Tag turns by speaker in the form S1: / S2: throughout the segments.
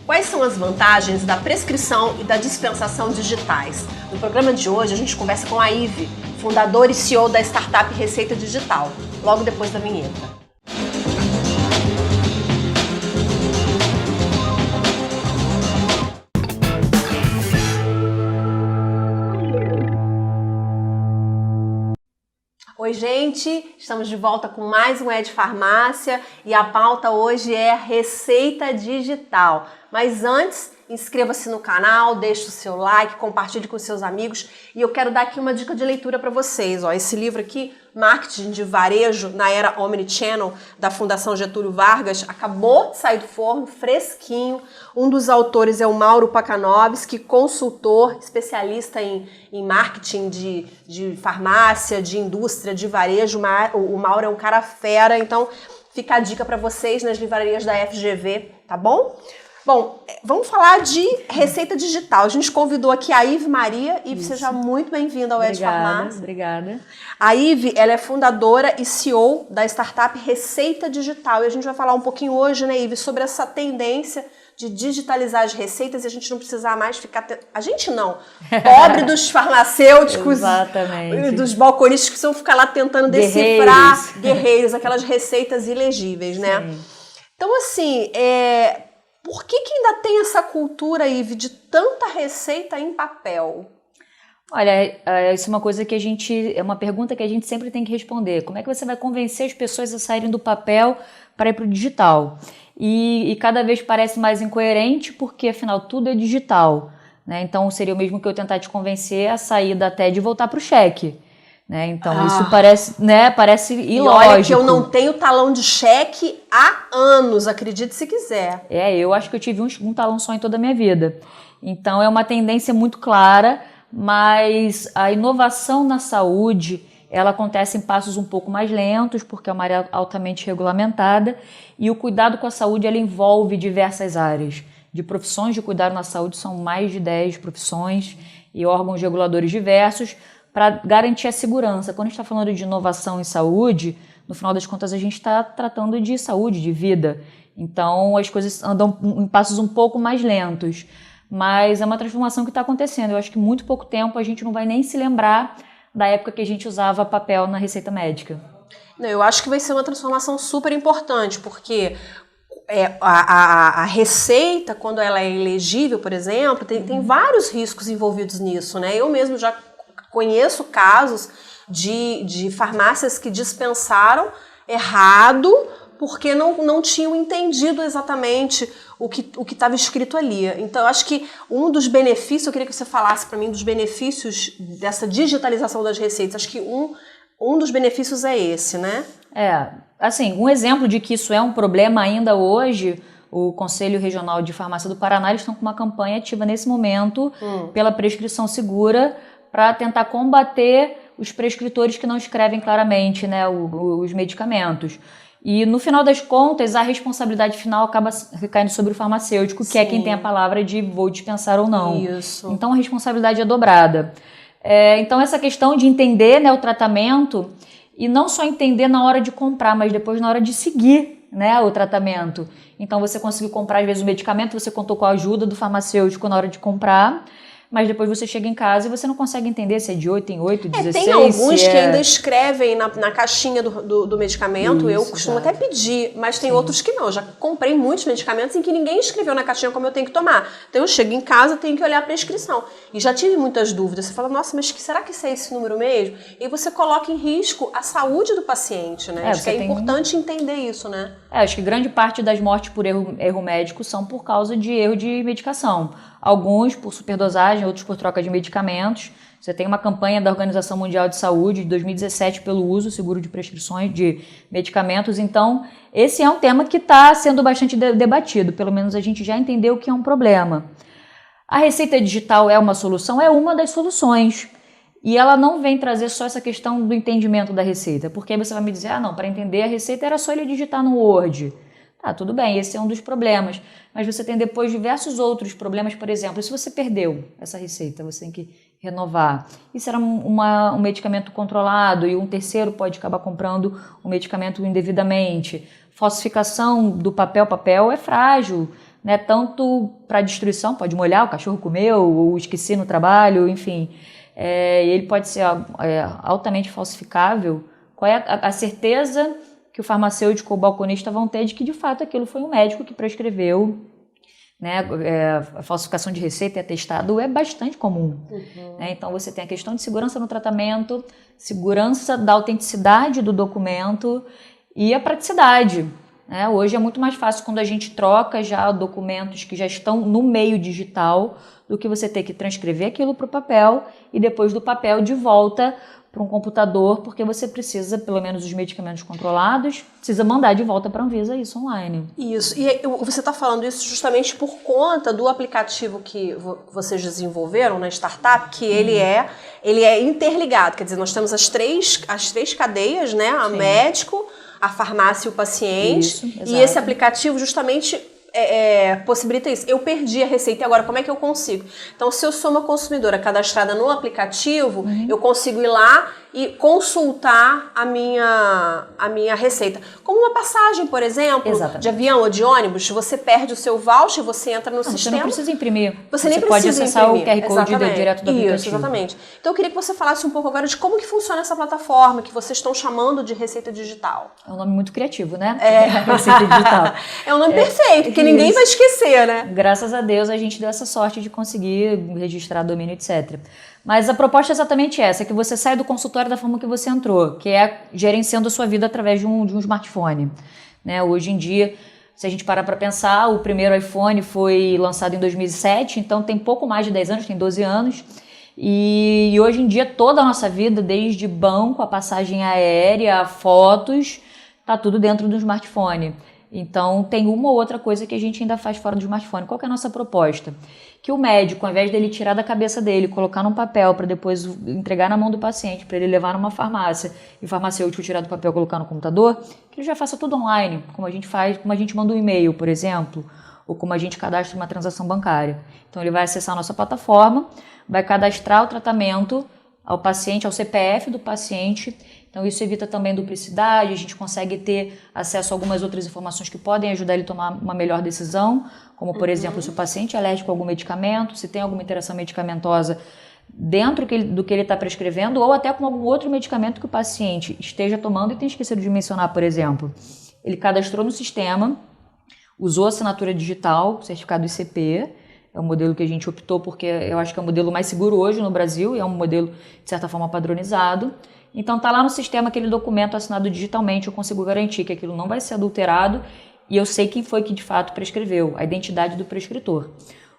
S1: Quais são as vantagens da prescrição e da dispensação digitais? No programa de hoje a gente conversa com a Ive, fundadora e CEO da startup Receita Digital, logo depois da vinheta. Oi, gente! Estamos de volta com mais um Ed Farmácia e a pauta hoje é Receita Digital. Mas antes, inscreva-se no canal, deixe o seu like, compartilhe com seus amigos e eu quero dar aqui uma dica de leitura para vocês. Esse livro aqui, Marketing de Varejo na Era Omnichannel, da Fundação Getúlio Vargas, acabou de sair do forno, fresquinho. Um dos autores é o Mauro Pacanovski, consultor, especialista em marketing de farmácia, de indústria, de varejo. O Mauro é um cara fera, então fica a dica para vocês nas livrarias da FGV, tá bom? Bom, vamos falar de receita digital. A gente convidou aqui a Ive Maria. Ive, seja muito bem-vinda ao Ed Farmácia.
S2: Obrigada.
S1: A Ive, ela é fundadora e CEO da startup Receita Digital. E a gente vai falar um pouquinho hoje, né, Ive, sobre essa tendência de digitalizar as receitas e a gente não precisar mais ficar... A gente não. Pobre dos farmacêuticos.
S2: Exatamente.
S1: Dos balconistas que precisam ficar lá tentando decifrar guerreiros, aquelas receitas ilegíveis, né? Sim. Então, assim, por que ainda tem essa cultura, Ive, de tanta receita em papel?
S2: Olha, isso é uma coisa que é uma pergunta que a gente sempre tem que responder. Como é que você vai convencer as pessoas a saírem do papel para ir para o digital? E cada vez parece mais incoerente porque, afinal, tudo é digital, né? Então, seria o mesmo que eu tentar te convencer a sair da TED e voltar para o cheque. Né? Então, isso parece ilógico. E olha
S1: que eu não tenho talão de cheque há anos, acredite se quiser.
S2: Eu acho que eu tive um talão só em toda a minha vida. Então, é uma tendência muito clara, mas a inovação na saúde, ela acontece em passos um pouco mais lentos, porque é uma área altamente regulamentada, e o cuidado com a saúde, ela envolve diversas áreas. De profissões de cuidado na saúde, são mais de 10 profissões e órgãos reguladores diversos, para garantir a segurança. Quando a gente está falando de inovação em saúde, no final das contas a gente está tratando de saúde, de vida. Então as coisas andam em passos um pouco mais lentos. Mas é uma transformação que está acontecendo. Eu acho que em muito pouco tempo a gente não vai nem se lembrar da época que a gente usava papel na receita médica.
S1: Não, eu acho que vai ser uma transformação super importante, porque a receita, quando ela é elegível, por exemplo, tem vários riscos envolvidos nisso, né? Eu mesmo já conheço casos de farmácias que dispensaram errado porque não tinham entendido exatamente o que estava escrito ali. Então, eu acho que um dos benefícios, eu queria que você falasse para mim dos benefícios dessa digitalização das receitas. Acho que um dos benefícios é esse, né?
S2: Assim, um exemplo de que isso é um problema ainda hoje, o Conselho Regional de Farmácia do Paraná, eles estão com uma campanha ativa nesse momento pela prescrição segura, para tentar combater os prescritores que não escrevem claramente, né, os medicamentos. E no final das contas, a responsabilidade final acaba recaindo sobre o farmacêutico, que é quem tem a palavra de vou dispensar ou não.
S1: Isso.
S2: Então a responsabilidade é dobrada. Então essa questão de entender, né, o tratamento, e não só entender na hora de comprar, mas depois na hora de seguir, né, o tratamento. Então você conseguiu comprar às vezes o medicamento, você contou com a ajuda do farmacêutico na hora de comprar, mas depois você chega em casa e você não consegue entender se é de 8 em 8, 16...
S1: Tem alguns que ainda escrevem na caixinha do medicamento, eu costumo até pedir, mas tem outros que não. Eu já comprei muitos medicamentos em que ninguém escreveu na caixinha como eu tenho que tomar. Então eu chego em casa, tenho que olhar a prescrição. E já tive muitas dúvidas. Você fala, nossa, mas será que isso é esse número mesmo? E você coloca em risco a saúde do paciente, né? Acho que é importante entender isso, né?
S2: Acho que grande parte das mortes por erro médico são por causa de erro de medicação. Alguns por superdosagem, outros por troca de medicamentos. Você tem uma campanha da Organização Mundial de Saúde de 2017 pelo uso seguro de prescrições de medicamentos. Então, esse é um tema que está sendo bastante debatido. Pelo menos a gente já entendeu que é um problema. A receita digital é uma solução? É uma das soluções. E ela não vem trazer só essa questão do entendimento da receita. Porque aí você vai me dizer, não, para entender a receita era só ele digitar no Word. Tudo bem, esse é um dos problemas, mas você tem depois diversos outros problemas, por exemplo, se você perdeu essa receita, você tem que renovar. Isso era um medicamento controlado e um terceiro pode acabar comprando um medicamento indevidamente. Falsificação do papel é frágil, né, tanto para destruição, pode molhar, o cachorro comeu, ou esqueci no trabalho, enfim. Ele pode ser altamente falsificável. Qual é a certeza que o farmacêutico ou o balconista vão ter de que, de fato, aquilo foi um médico que prescreveu, né? A falsificação de receita e atestado é bastante comum. Né? Então, você tem a questão de segurança no tratamento, segurança da autenticidade do documento e a praticidade. Né? Hoje é muito mais fácil quando a gente troca já documentos que já estão no meio digital do que você ter que transcrever aquilo para o papel e depois do papel de volta para um computador, porque você precisa, pelo menos os medicamentos controlados, precisa mandar de volta para a Anvisa isso online.
S1: Isso, e você está falando isso justamente por conta do aplicativo que vocês desenvolveram na startup, que ele é interligado, quer dizer, nós temos as três cadeias, né, a médico, a farmácia e o paciente,
S2: isso,
S1: e esse aplicativo justamente possibilita isso. Eu perdi a receita e agora como é que eu consigo? Então, se eu sou uma consumidora cadastrada no aplicativo, eu consigo ir lá e consultar a minha receita. Como uma passagem, por exemplo, de avião ou de ônibus, você perde o seu voucher, você entra no sistema.
S2: Você não precisa imprimir.
S1: Você nem
S2: pode
S1: precisa
S2: acessar
S1: imprimir.
S2: o QR Code direto do aplicativo.
S1: Isso, exatamente. Então eu queria que você falasse um pouco agora de como que funciona essa plataforma que vocês estão chamando de Receita Digital.
S2: É um nome muito criativo, né? Receita Digital.
S1: É um nome perfeito, que ninguém vai esquecer, né?
S2: Graças a Deus a gente deu essa sorte de conseguir registrar domínio, etc. Mas a proposta é exatamente essa, que você sai do consultório da forma que você entrou, que é gerenciando a sua vida através de um smartphone. Né? Hoje em dia, se a gente parar para pensar, o primeiro iPhone foi lançado em 2007, então tem pouco mais de 10 anos, tem 12 anos. E hoje em dia toda a nossa vida, desde banco, a passagem aérea, fotos, tá tudo dentro do smartphone. Então tem uma ou outra coisa que a gente ainda faz fora do smartphone. Qual que é a nossa proposta? Que o médico, ao invés dele tirar da cabeça dele, colocar num papel para depois entregar na mão do paciente, para ele levar numa farmácia, e o farmacêutico tirar do papel e colocar no computador, que ele já faça tudo online, como a gente faz, como a gente manda um e-mail, por exemplo, ou como a gente cadastra uma transação bancária. Então ele vai acessar a nossa plataforma, vai cadastrar o tratamento ao paciente, ao CPF do paciente. Então isso evita também duplicidade, a gente consegue ter acesso a algumas outras informações que podem ajudar ele a tomar uma melhor decisão, como por exemplo, se o paciente é alérgico a algum medicamento, se tem alguma interação medicamentosa dentro do que ele está prescrevendo, ou até com algum outro medicamento que o paciente esteja tomando e tem esquecido de mencionar, por exemplo. Ele cadastrou no sistema, usou assinatura digital, certificado ICP, é o modelo que a gente optou porque eu acho que é o modelo mais seguro hoje no Brasil e é um modelo, de certa forma, padronizado. Então está lá no sistema aquele documento assinado digitalmente, eu consigo garantir que aquilo não vai ser adulterado e eu sei quem foi que de fato prescreveu, a identidade do prescritor.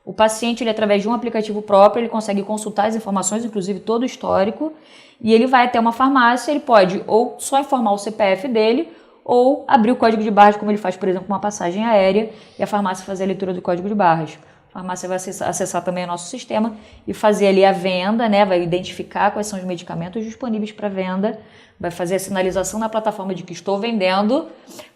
S2: O paciente, ele, através de um aplicativo próprio, ele consegue consultar as informações, inclusive todo o histórico, e ele vai até uma farmácia, ele pode ou só informar o CPF dele ou abrir o código de barras, como ele faz, por exemplo, uma passagem aérea, e a farmácia fazer a leitura do código de barras. A farmácia vai acessar também o nosso sistema e fazer ali a venda, né? Vai identificar quais são os medicamentos disponíveis para venda, vai fazer a sinalização na plataforma de que estou vendendo,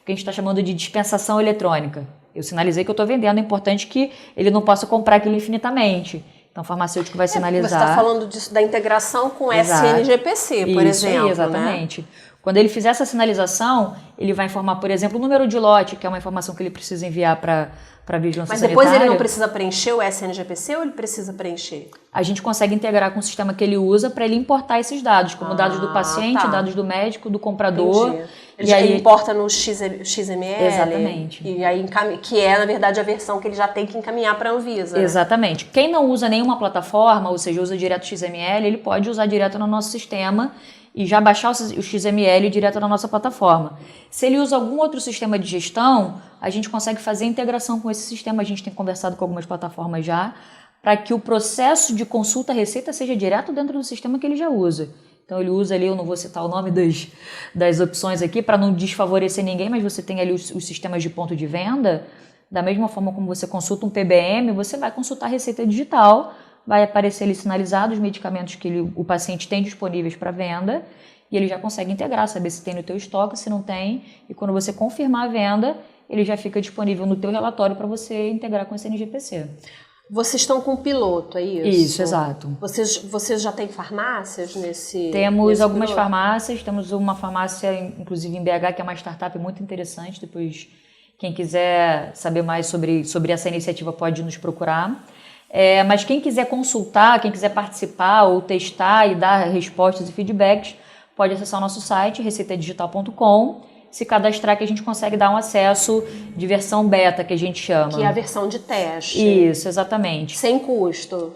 S2: que a gente está chamando de dispensação eletrônica. Eu sinalizei que eu estou vendendo, é importante que ele não possa comprar aquilo infinitamente. Então, o farmacêutico vai sinalizar.
S1: Você está falando disso, da integração com SNGPC, por exemplo.
S2: Aí, exatamente. Né? Quando ele fizer essa sinalização, ele vai informar, por exemplo, o número de lote, que é uma informação que ele precisa enviar para a vigilância sanitária.
S1: Mas depois ele não precisa preencher o SNGPC ou ele precisa preencher?
S2: A gente consegue integrar com o sistema que ele usa para ele importar esses dados, como dados do paciente, dados do médico, do comprador.
S1: Entendi. Ele importa no XML.
S2: Exatamente.
S1: E aí, que é, na verdade, a versão que ele já tem que encaminhar para a Anvisa.
S2: Exatamente. Né? Quem não usa nenhuma plataforma, ou seja, usa direto XML, ele pode usar direto no nosso sistema e já baixar o XML direto na nossa plataforma. Se ele usa algum outro sistema de gestão, a gente consegue fazer integração com esse sistema. A gente tem conversado com algumas plataformas já, para que o processo de consulta receita seja direto dentro do sistema que ele já usa. Então ele usa ali, eu não vou citar o nome das opções aqui, para não desfavorecer ninguém, mas você tem ali os sistemas de ponto de venda. Da mesma forma como você consulta um PBM, você vai consultar a receita digital, vai aparecer ali sinalizado os medicamentos que o paciente tem disponíveis para venda e ele já consegue integrar, saber se tem no teu estoque, se não tem, e quando você confirmar a venda, ele já fica disponível no teu relatório para você integrar com esse NGPC.
S1: Vocês estão com um piloto, é isso?
S2: Isso, exato.
S1: Vocês já têm farmácias nesse
S2: Temos algumas
S1: piloto?
S2: farmácias, temos uma farmácia, inclusive em BH, que é uma startup muito interessante, depois Quem quiser saber mais sobre essa iniciativa pode nos procurar. Mas quem quiser consultar, quem quiser participar ou testar e dar respostas e feedbacks, pode acessar o nosso site, receitadigital.com, se cadastrar que a gente consegue dar um acesso de versão beta, que a gente chama.
S1: Que é a versão de teste.
S2: Isso, exatamente.
S1: Sem custo.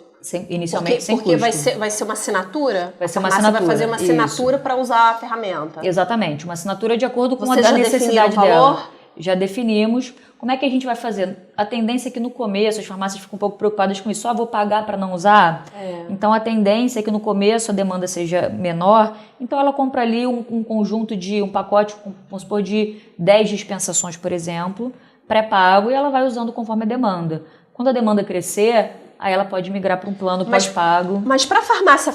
S2: Inicialmente sem custo.
S1: Porque vai ser uma assinatura?
S2: Vai ser uma assinatura.
S1: Vai fazer uma assinatura para usar a ferramenta.
S2: Exatamente, uma assinatura de acordo com a
S1: já
S2: necessidade
S1: definiram o valor?
S2: dela. Já definimos. Como é que a gente vai fazer? A tendência é que no começo as farmácias ficam um pouco preocupadas com isso. Vou pagar para não usar? Então a tendência é que no começo a demanda seja menor. Então ela compra ali um conjunto de um pacote, vamos supor, de 10 dispensações, por exemplo, pré-pago, e ela vai usando conforme a demanda. Quando a demanda crescer, aí ela pode migrar para um plano pós-pago.
S1: Mas para a farmácia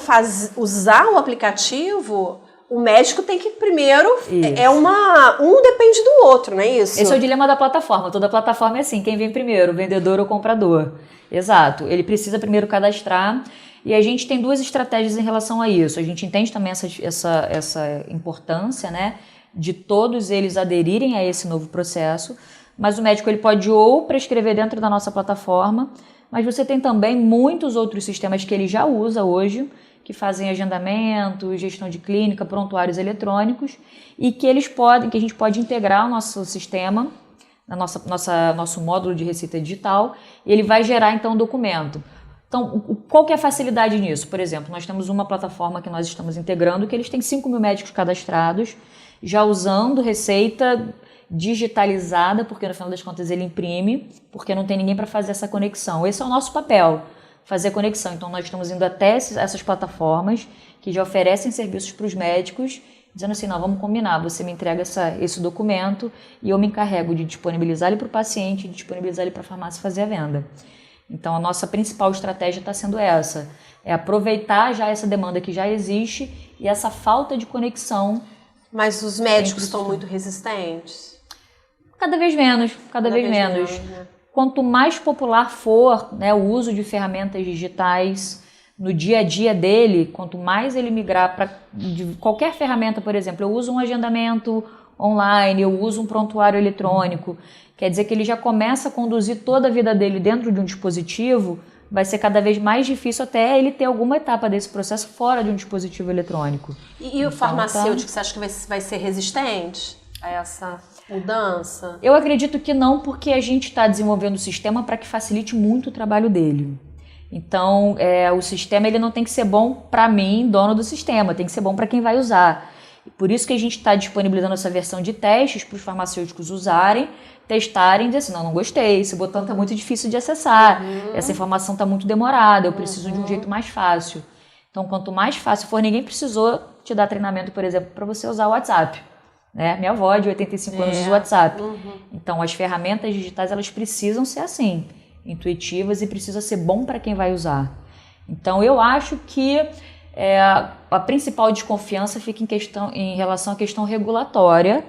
S1: usar o aplicativo, o médico tem que primeiro... Um depende do outro, não é isso?
S2: Esse é o dilema da plataforma. Toda plataforma é assim, quem vem primeiro, o vendedor ou o comprador. Exato. Ele precisa primeiro cadastrar. E a gente tem duas estratégias em relação a isso. A gente entende também essa importância, né, de todos eles aderirem a esse novo processo. Mas o médico ele pode ou prescrever dentro da nossa plataforma, mas você tem também muitos outros sistemas que ele já usa hoje, que fazem agendamento, gestão de clínica, prontuários eletrônicos, e que a gente pode integrar ao nosso sistema, nosso módulo de receita digital, e ele vai gerar então um documento. Então, qual que é a facilidade nisso? Por exemplo, nós temos uma plataforma que nós estamos integrando, que eles têm 5.000 médicos cadastrados, já usando receita digitalizada, porque no final das contas ele imprime, porque não tem ninguém para fazer essa conexão. Esse é o nosso papel, fazer a conexão. Então nós estamos indo até essas plataformas que já oferecem serviços para os médicos, dizendo assim, não, vamos combinar, você me entrega esse documento e eu me encarrego de disponibilizar ele para o paciente, de disponibilizar ele para a farmácia fazer a venda. Então a nossa principal estratégia está sendo essa, é aproveitar já essa demanda que já existe e essa falta de conexão.
S1: Mas os médicos estão muito resistentes?
S2: Cada vez menos, cada vez menos. Né? Quanto mais popular for, né, o uso de ferramentas digitais no dia a dia dele, quanto mais ele migrar para qualquer ferramenta, por exemplo, eu uso um agendamento online, eu uso um prontuário eletrônico, quer dizer que ele já começa a conduzir toda a vida dele dentro de um dispositivo, vai ser cada vez mais difícil até ele ter alguma etapa desse processo fora de um dispositivo eletrônico.
S1: E o farmacêutico, você acha que vai ser resistente a essa mudança?
S2: Eu acredito que não, porque a gente está desenvolvendo o sistema para que facilite muito o trabalho dele. Então, o sistema ele não tem que ser bom para mim, dono do sistema, tem que ser bom para quem vai usar. Por isso que a gente está disponibilizando essa versão de testes para os farmacêuticos usarem, testarem e dizer assim, não gostei, esse botão está muito difícil de acessar, essa informação está muito demorada, eu preciso de um jeito mais fácil. Então, quanto mais fácil for, ninguém precisou te dar treinamento, por exemplo, para você usar o WhatsApp. Né? Minha avó de 85 anos usa o WhatsApp. Então, as ferramentas digitais elas precisam ser assim, intuitivas e precisa ser bom para quem vai usar. Então, eu acho que a principal desconfiança fica em relação à questão regulatória,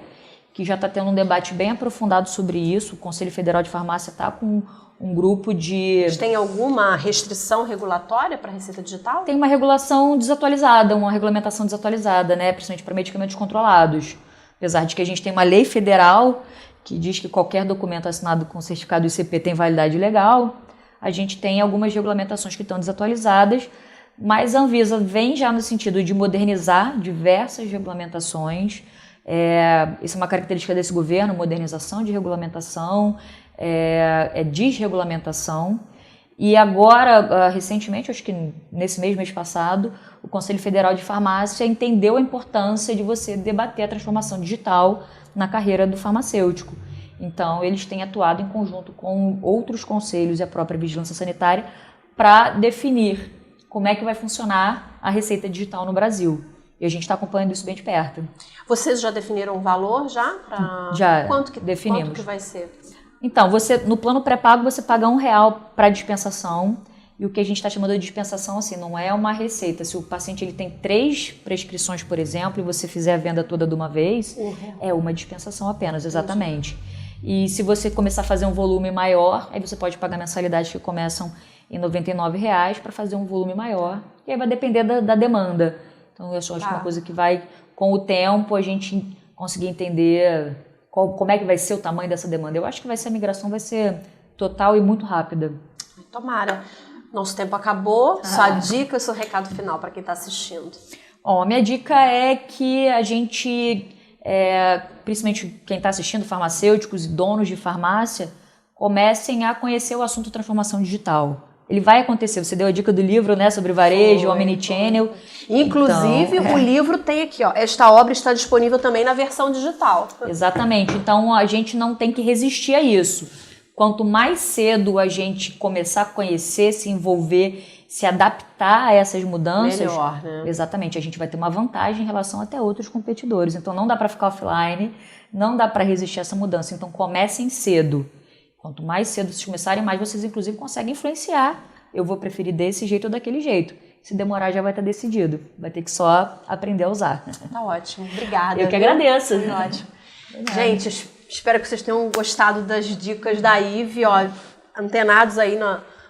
S2: que já está tendo um debate bem aprofundado sobre isso. O Conselho Federal de Farmácia está com um grupo de...
S1: Mas tem alguma restrição regulatória para a receita digital?
S2: Tem uma regulação desatualizada, uma regulamentação desatualizada, né? Principalmente para medicamentos controlados. Apesar de que a gente tem uma lei federal que diz que qualquer documento assinado com certificado ICP tem validade legal, a gente tem algumas regulamentações que estão desatualizadas, mas a Anvisa vem já no sentido de modernizar diversas regulamentações. Isso é uma característica desse governo, modernização de regulamentação, desregulamentação. E agora, recentemente, acho que nesse mês passado, o Conselho Federal de Farmácia entendeu a importância de você debater a transformação digital na carreira do farmacêutico. Então, eles têm atuado em conjunto com outros conselhos e a própria Vigilância Sanitária para definir como é que vai funcionar a receita digital no Brasil. E a gente está acompanhando isso bem de perto.
S1: Vocês já definiram o valor já?
S2: Já
S1: definimos. Quanto que vai ser?
S2: Então, no plano pré-pago você paga R$1 para dispensação, e o que a gente está chamando de dispensação assim, não é uma receita. Se o paciente ele tem 3 prescrições, por exemplo, e você fizer a venda toda de uma vez, é uma dispensação apenas, exatamente. E se você começar a fazer um volume maior, aí você pode pagar mensalidades que começam em R$99 para fazer um volume maior, e aí vai depender da demanda. Então, eu acho uma coisa que vai, com o tempo, a gente conseguir entender como é que vai ser o tamanho dessa demanda. Eu acho que a migração vai ser total e muito rápida.
S1: Tomara. Nosso tempo acabou. Sua dica, seu recado final para quem está assistindo.
S2: Bom, a minha dica é que a gente, principalmente quem está assistindo, farmacêuticos e donos de farmácia, comecem a conhecer o assunto transformação digital. Ele vai acontecer. Você deu a dica do livro, né, sobre varejo, omnichannel.
S1: Inclusive, o livro tem aqui, ó. Esta obra está disponível também na versão digital.
S2: Exatamente. Então, a gente não tem que resistir a isso. Quanto mais cedo a gente começar a conhecer, se envolver, se adaptar a essas mudanças,
S1: melhor, né?
S2: Exatamente, a gente vai ter uma vantagem em relação até a outros competidores. Então, não dá para ficar offline, não dá para resistir a essa mudança. Então, comecem cedo. Quanto mais cedo vocês começarem, mais vocês, inclusive, conseguem influenciar. Eu vou preferir desse jeito ou daquele jeito. Se demorar, já vai estar decidido. Vai ter que só aprender a usar.
S1: Tá ótimo. Obrigada.
S2: Eu que agradeço.
S1: Foi ótimo. Gente, espero que vocês tenham gostado das dicas da Ive, ó, antenados aí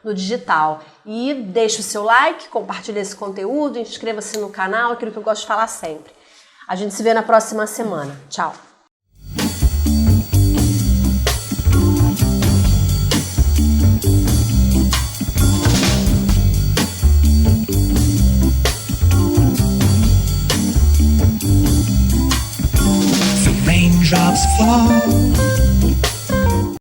S1: no digital. E deixe o seu like, compartilhe esse conteúdo, inscreva-se no canal, aquilo que eu gosto de falar sempre. A gente se vê na próxima semana. Tchau.
S3: Raindrops fall